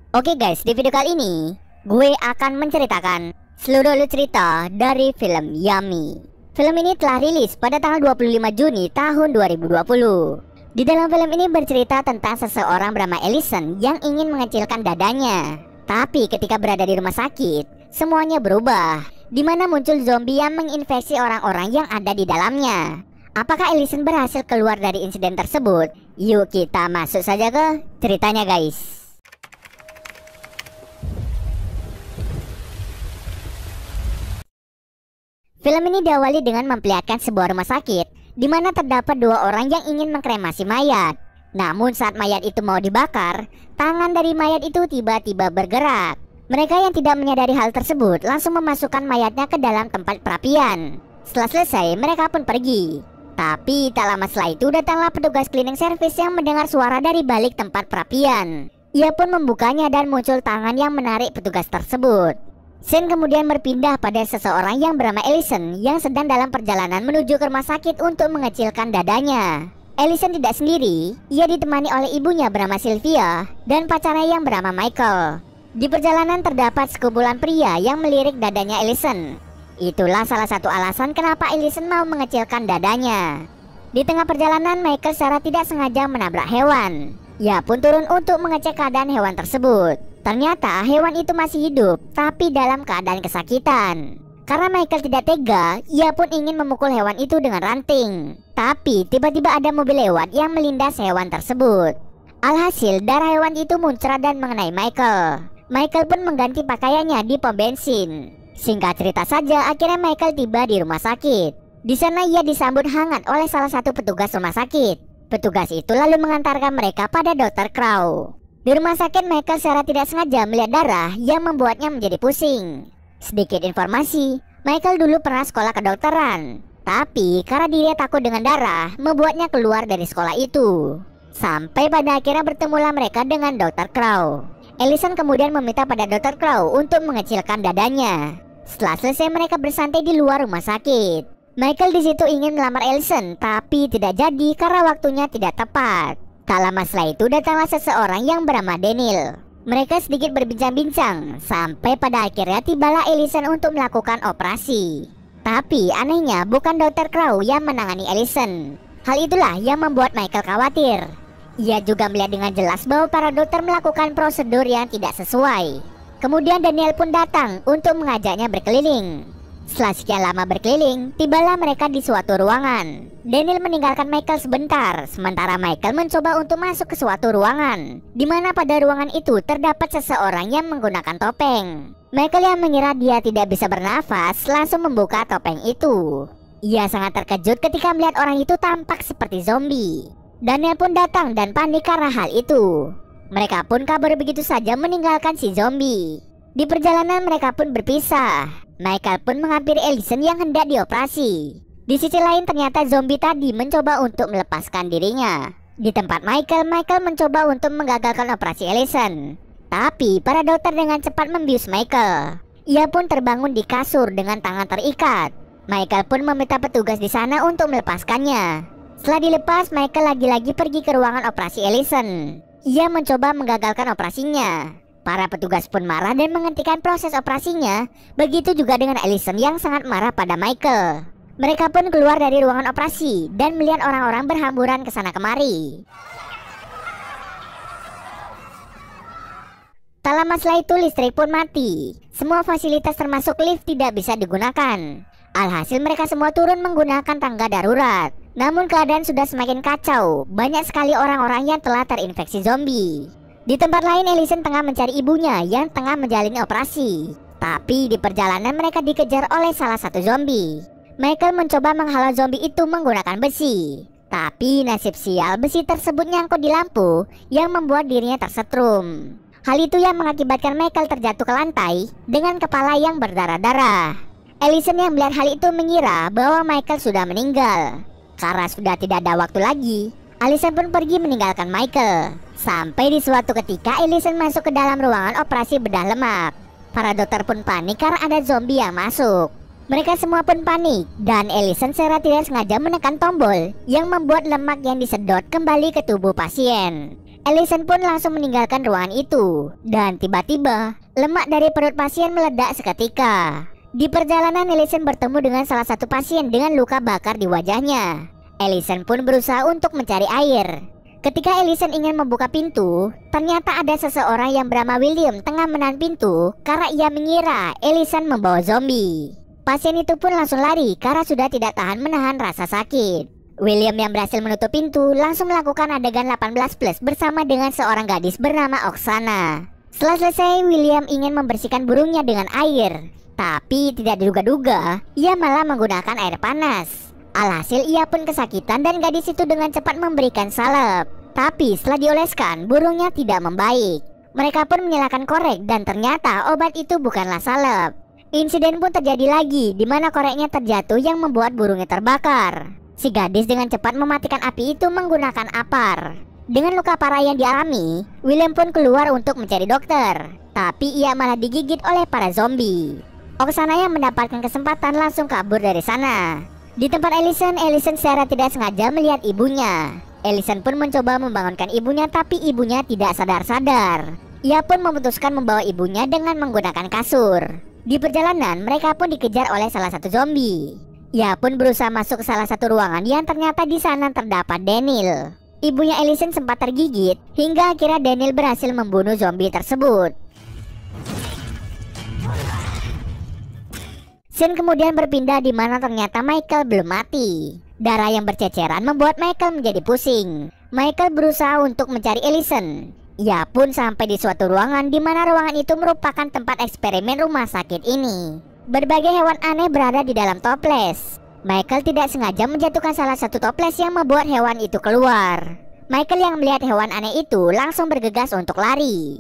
Oke guys, di video kali ini gue akan menceritakan seluruh cerita dari film Yummy. Film ini telah rilis pada tanggal 25 Juni tahun 2020. Di dalam film ini bercerita tentang seseorang bernama Ellison yang ingin mengecilkan dadanya. Tapi ketika berada di rumah sakit, semuanya berubah, di mana muncul zombie yang menginfeksi orang-orang yang ada di dalamnya. Apakah Ellison berhasil keluar dari insiden tersebut? Yuk kita masuk saja ke ceritanya guys. Film ini diawali dengan memperlihatkan sebuah rumah sakit di mana terdapat dua orang yang ingin mengkremasi mayat. Namun saat mayat itu mau dibakar, tangan dari mayat itu tiba-tiba bergerak. Mereka yang tidak menyadari hal tersebut langsung memasukkan mayatnya ke dalam tempat perapian. Setelah selesai, mereka pun pergi. Tapi tak lama setelah itu datanglah petugas cleaning service yang mendengar suara dari balik tempat perapian. Ia pun membukanya dan muncul tangan yang menarik petugas tersebut. Scene kemudian berpindah pada seseorang yang bernama Ellison yang sedang dalam perjalanan menuju ke rumah sakit untuk mengecilkan dadanya. Ellison tidak sendiri, ia ditemani oleh ibunya bernama Sylvia dan pacarnya yang bernama Michael. Di perjalanan terdapat sekumpulan pria yang melirik dadanya Ellison. Itulah salah satu alasan kenapa Ellison mau mengecilkan dadanya. Di tengah perjalanan, Michael secara tidak sengaja menabrak hewan. Ia pun turun untuk mengecek keadaan hewan tersebut. Ternyata hewan itu masih hidup, tapi dalam keadaan kesakitan. Karena Michael tidak tega, ia pun ingin memukul hewan itu dengan ranting. Tapi tiba-tiba ada mobil lewat yang melindas hewan tersebut. Alhasil darah hewan itu muncrat dan mengenai Michael. Michael pun mengganti pakaiannya di pom bensin. Singkat cerita saja, akhirnya Michael tiba di rumah sakit. Di sana ia disambut hangat oleh salah satu petugas rumah sakit. Petugas itu lalu mengantarkan mereka pada Dr. Crow. Di rumah sakit, Michael secara tidak sengaja melihat darah yang membuatnya menjadi pusing. Sedikit informasi, Michael dulu pernah sekolah kedokteran. Tapi karena dia takut dengan darah, membuatnya keluar dari sekolah itu. Sampai pada akhirnya bertemulah mereka dengan Dr. Crow. Ellison kemudian meminta pada Dr. Crow untuk mengecilkan dadanya. Setelah selesai, mereka bersantai di luar rumah sakit. Michael di situ ingin melamar Ellison, tapi tidak jadi karena waktunya tidak tepat. Tak lama setelah itu datanglah seseorang yang bernama Daniel. Mereka sedikit berbincang-bincang sampai pada akhirnya tibalah Ellison untuk melakukan operasi. Tapi anehnya bukan Dr. Crow yang menangani Ellison. Hal itulah yang membuat Michael khawatir. Ia juga melihat dengan jelas bahwa para dokter melakukan prosedur yang tidak sesuai. Kemudian Daniel pun datang untuk mengajaknya berkeliling. Setelah sekian lama berkeliling, tibalah mereka di suatu ruangan. Daniel meninggalkan Michael sebentar, sementara Michael mencoba untuk masuk ke suatu ruangan, di mana pada ruangan itu terdapat seseorang yang menggunakan topeng. Michael yang mengira dia tidak bisa bernafas, langsung membuka topeng itu. Ia sangat terkejut ketika melihat orang itu tampak seperti zombie. Daniel pun datang dan panik karena hal itu. Mereka pun kabur begitu saja meninggalkan si zombie. Di perjalanan mereka pun berpisah. Michael pun menghampiri Ellison yang hendak dioperasi. Di sisi lain ternyata zombie tadi mencoba untuk melepaskan dirinya. Di tempat Michael mencoba untuk menggagalkan operasi Ellison. Tapi para dokter dengan cepat membius Michael. Ia pun terbangun di kasur dengan tangan terikat. Michael pun meminta petugas di sana untuk melepaskannya. Setelah dilepas, Michael lagi-lagi pergi ke ruangan operasi Ellison. Ia mencoba menggagalkan operasinya. Para petugas pun marah dan menghentikan proses operasinya. Begitu juga dengan Ellison yang sangat marah pada Michael. Mereka pun keluar dari ruangan operasi dan melihat orang-orang berhamburan ke sana kemari. Tak lama setelah itu listrik pun mati. Semua fasilitas termasuk lift tidak bisa digunakan. Alhasil mereka semua turun menggunakan tangga darurat. Namun keadaan sudah semakin kacau. Banyak sekali orang-orang yang telah terinfeksi zombie. Di tempat lain, Ellison tengah mencari ibunya yang tengah menjalani operasi. Tapi di perjalanan mereka dikejar oleh salah satu zombie. Michael mencoba menghalau zombie itu menggunakan besi. Tapi nasib sial, besi tersebut nyangkut di lampu yang membuat dirinya tersetrum. Hal itu yang mengakibatkan Michael terjatuh ke lantai dengan kepala yang berdarah-darah. Ellison yang melihat hal itu mengira bahwa Michael sudah meninggal. Karena sudah tidak ada waktu lagi, Ellison pun pergi meninggalkan Michael. Sampai di suatu ketika Ellison masuk ke dalam ruangan operasi bedah lemak. Para dokter pun panik karena ada zombie yang masuk. Mereka semua pun panik dan Ellison secara tidak sengaja menekan tombol yang membuat lemak yang disedot kembali ke tubuh pasien. Ellison pun langsung meninggalkan ruangan itu. Dan tiba-tiba, lemak dari perut pasien meledak seketika. Di perjalanan Ellison bertemu dengan salah satu pasien dengan luka bakar di wajahnya. Ellison pun berusaha untuk mencari air. Ketika Ellison ingin membuka pintu, ternyata ada seseorang yang bernama William tengah menahan pintu karena ia mengira Ellison membawa zombie. Pasien itu pun langsung lari karena sudah tidak tahan menahan rasa sakit. William yang berhasil menutup pintu langsung melakukan adegan 18+ bersama dengan seorang gadis bernama Oksana. Setelah selesai, William ingin membersihkan burungnya dengan air. Tapi tidak diduga-duga, ia malah menggunakan air panas. Alhasil ia pun kesakitan dan gadis itu dengan cepat memberikan salep. Tapi setelah dioleskan, burungnya tidak membaik. Mereka pun menyalakan korek dan ternyata obat itu bukanlah salep. Insiden pun terjadi lagi di mana koreknya terjatuh yang membuat burungnya terbakar. Si gadis dengan cepat mematikan api itu menggunakan apar. Dengan luka parah yang dialami, William pun keluar untuk mencari dokter. Tapi ia malah digigit oleh para zombie. Oksana yang mendapatkan kesempatan langsung kabur dari sana. Di tempat Ellison secara tidak sengaja melihat ibunya. Ellison pun mencoba membangunkan ibunya tapi ibunya tidak sadar-sadar. Ia pun memutuskan membawa ibunya dengan menggunakan kasur. Di perjalanan mereka pun dikejar oleh salah satu zombie. Ia pun berusaha masuk ke salah satu ruangan yang ternyata di sana terdapat Daniel. Ibunya Ellison sempat tergigit hingga akhirnya Daniel berhasil membunuh zombie tersebut. Scene kemudian berpindah di mana ternyata Michael belum mati. Darah yang berceceran membuat Michael menjadi pusing. Michael berusaha untuk mencari Ellison. Ia pun sampai di suatu ruangan di mana ruangan itu merupakan tempat eksperimen rumah sakit ini. Berbagai hewan aneh berada di dalam toples. Michael tidak sengaja menjatuhkan salah satu toples yang membuat hewan itu keluar. Michael yang melihat hewan aneh itu langsung bergegas untuk lari.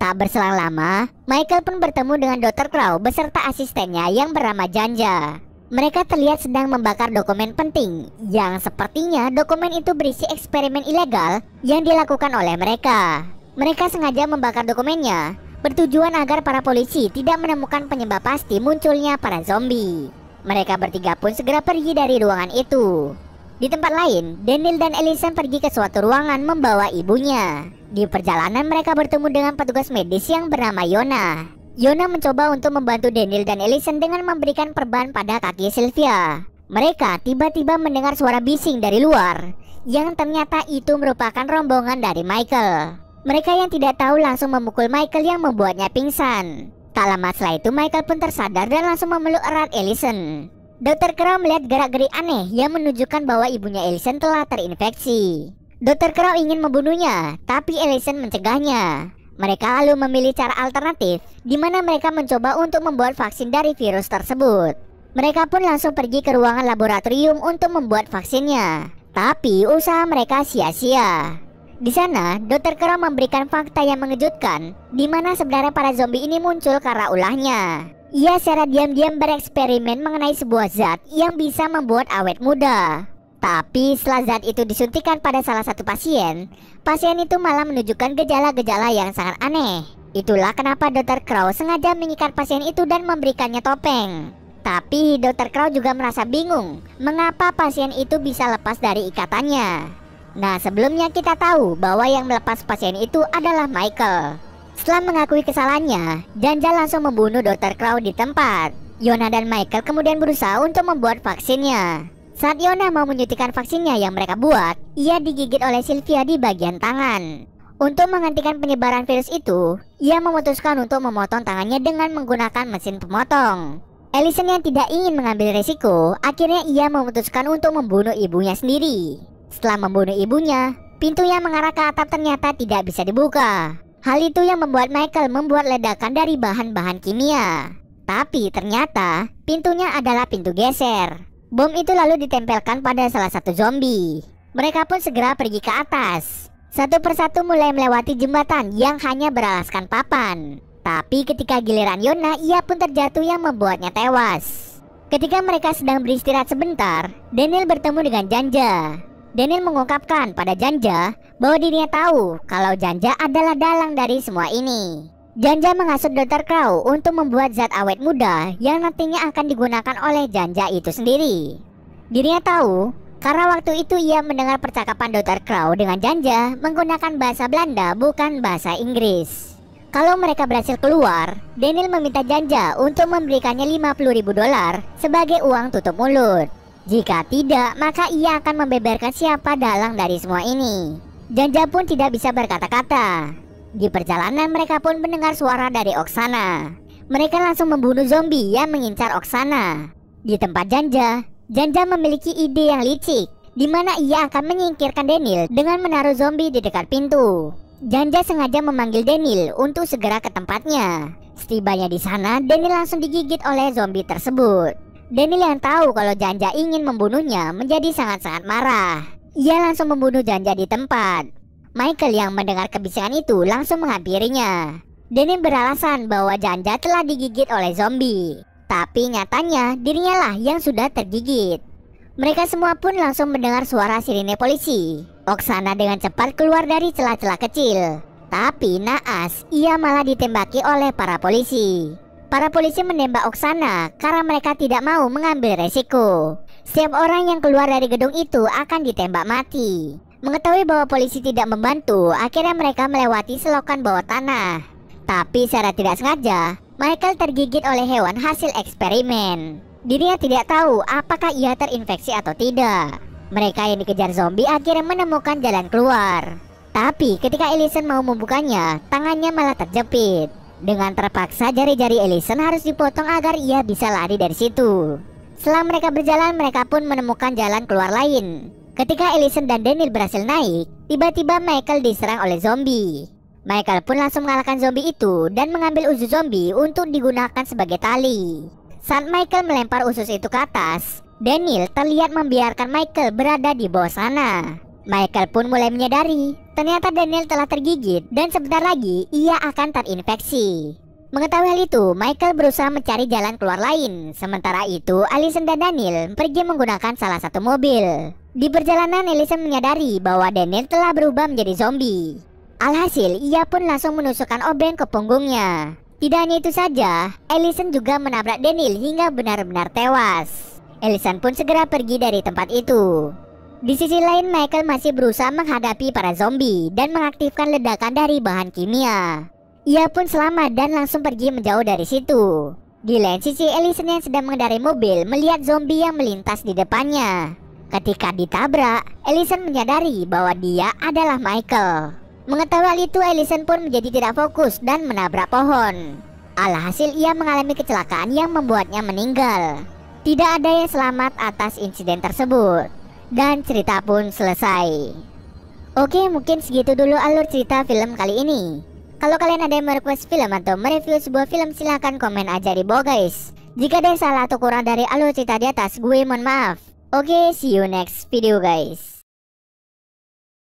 Tak berselang lama, Michael pun bertemu dengan Dr. Crow beserta asistennya yang bernama Janja. Mereka terlihat sedang membakar dokumen penting, yang sepertinya dokumen itu berisi eksperimen ilegal yang dilakukan oleh mereka. Mereka sengaja membakar dokumennya, bertujuan agar para polisi tidak menemukan penyebab pasti munculnya para zombie. Mereka bertiga pun segera pergi dari ruangan itu. Di tempat lain, Daniel dan Ellison pergi ke suatu ruangan membawa ibunya. Di perjalanan mereka bertemu dengan petugas medis yang bernama Yona. Yona mencoba untuk membantu Daniel dan Ellison dengan memberikan perban pada kaki Sylvia. Mereka tiba-tiba mendengar suara bising dari luar, yang ternyata itu merupakan rombongan dari Michael. Mereka yang tidak tahu langsung memukul Michael yang membuatnya pingsan. Tak lama setelah itu Michael pun tersadar dan langsung memeluk erat Ellison. Dr. Crow melihat gerak-gerik aneh yang menunjukkan bahwa ibunya Ellison telah terinfeksi. Dr. Crow ingin membunuhnya, tapi Ellison mencegahnya. Mereka lalu memilih cara alternatif, di mana mereka mencoba untuk membuat vaksin dari virus tersebut. Mereka pun langsung pergi ke ruangan laboratorium untuk membuat vaksinnya. Tapi usaha mereka sia-sia. Di sana, Dr. Crow memberikan fakta yang mengejutkan, di mana sebenarnya para zombie ini muncul karena ulahnya. Ia secara diam-diam bereksperimen mengenai sebuah zat yang bisa membuat awet muda. Tapi setelah zat itu disuntikan pada salah satu pasien, pasien itu malah menunjukkan gejala-gejala yang sangat aneh. Itulah kenapa Dr. Crow sengaja mengikat pasien itu dan memberikannya topeng. Tapi Dr. Crow juga merasa bingung mengapa pasien itu bisa lepas dari ikatannya. Nah, sebelumnya kita tahu bahwa yang melepas pasien itu adalah Michael. Setelah mengakui kesalahannya, Janja langsung membunuh Dr. Crow di tempat. Yona dan Michael kemudian berusaha untuk membuat vaksinnya. Saat Yona mau menyuntikkan vaksinnya yang mereka buat, ia digigit oleh Sylvia di bagian tangan. Untuk menghentikan penyebaran virus itu, ia memutuskan untuk memotong tangannya dengan menggunakan mesin pemotong. Ellison yang tidak ingin mengambil resiko, akhirnya ia memutuskan untuk membunuh ibunya sendiri. Setelah membunuh ibunya, pintu yang mengarah ke atap ternyata tidak bisa dibuka. Hal itu yang membuat Michael membuat ledakan dari bahan-bahan kimia. Tapi ternyata pintunya adalah pintu geser. Bom itu lalu ditempelkan pada salah satu zombie. Mereka pun segera pergi ke atas. Satu persatu mulai melewati jembatan yang hanya beralaskan papan. Tapi ketika giliran Yona, ia pun terjatuh yang membuatnya tewas. Ketika mereka sedang beristirahat sebentar, Daniel bertemu dengan Janja. Daniel mengungkapkan pada Janja bahwa dirinya tahu kalau Janja adalah dalang dari semua ini. Janja menghasut Dr. Crow untuk membuat zat awet muda yang nantinya akan digunakan oleh Janja itu sendiri. Dirinya tahu Karena waktu itu ia mendengar percakapan Dr. Crow dengan Janja menggunakan bahasa Belanda bukan bahasa Inggris. Kalau mereka berhasil keluar, Daniel meminta Janja untuk memberikannya $50.000 sebagai uang tutup mulut. Jika tidak, maka ia akan membeberkan siapa dalang dari semua ini. Janja pun tidak bisa berkata-kata. Di perjalanan mereka pun mendengar suara dari Oksana. Mereka langsung membunuh zombie yang mengincar Oksana. Di tempat Janja memiliki ide yang licik, di mana ia akan menyingkirkan Daniel dengan menaruh zombie di dekat pintu. Janja sengaja memanggil Daniel untuk segera ke tempatnya. Setibanya di sana, Daniel langsung digigit oleh zombie tersebut. Daniel yang tahu kalau Janja ingin membunuhnya menjadi sangat-sangat marah. Ia langsung membunuh Janja di tempat. Michael yang mendengar kebisingan itu langsung menghampirinya. Daniel beralasan bahwa Janja telah digigit oleh zombie, tapi nyatanya dirinya lah yang sudah tergigit. Mereka semua pun langsung mendengar suara sirine polisi. Oksana dengan cepat keluar dari celah-celah kecil. Tapi naas, ia malah ditembaki oleh para polisi. Para polisi menembak Oksana karena mereka tidak mau mengambil resiko. Setiap orang yang keluar dari gedung itu akan ditembak mati. Mengetahui bahwa polisi tidak membantu, akhirnya mereka melewati selokan bawah tanah. Tapi secara tidak sengaja, Michael tergigit oleh hewan hasil eksperimen. Dirinya tidak tahu apakah ia terinfeksi atau tidak. Mereka yang dikejar zombie akhirnya menemukan jalan keluar. Tapi ketika Ellison mau membukanya, tangannya malah terjepit. Dengan terpaksa jari-jari Ellison harus dipotong agar ia bisa lari dari situ. Setelah mereka berjalan, mereka pun menemukan jalan keluar lain. Ketika Ellison dan Daniel berhasil naik, tiba-tiba Michael diserang oleh zombie. Michael pun langsung mengalahkan zombie itu dan mengambil usus zombie untuk digunakan sebagai tali. Saat Michael melempar usus itu ke atas, Daniel terlihat membiarkan Michael berada di bawah sana. Michael pun mulai menyadari, ternyata Daniel telah tergigit dan sebentar lagi ia akan terinfeksi. Mengetahui hal itu, Michael berusaha mencari jalan keluar lain. Sementara itu, Ellison dan Daniel pergi menggunakan salah satu mobil. Di perjalanan, Ellison menyadari bahwa Daniel telah berubah menjadi zombie. Alhasil, ia pun langsung menusukkan obeng ke punggungnya. Tidak hanya itu saja, Ellison juga menabrak Daniel hingga benar-benar tewas. Ellison pun segera pergi dari tempat itu. Di sisi lain, Michael masih berusaha menghadapi para zombie dan mengaktifkan ledakan dari bahan kimia. Ia pun selamat dan langsung pergi menjauh dari situ. Di lain sisi, Ellison yang sedang mengendarai mobil melihat zombie yang melintas di depannya. Ketika ditabrak, Ellison menyadari bahwa dia adalah Michael. Mengetahui hal itu, Ellison pun menjadi tidak fokus dan menabrak pohon. Alhasil ia mengalami kecelakaan yang membuatnya meninggal. Tidak ada yang selamat atas insiden tersebut. Dan cerita pun selesai. Oke, mungkin segitu dulu alur cerita film kali ini. Kalau kalian ada yang merequest film atau mereview sebuah film, silahkan komen aja di bawah guys. Jika ada yang salah atau kurang dari alur cerita di atas, gue mohon maaf. Oke, see you next video guys.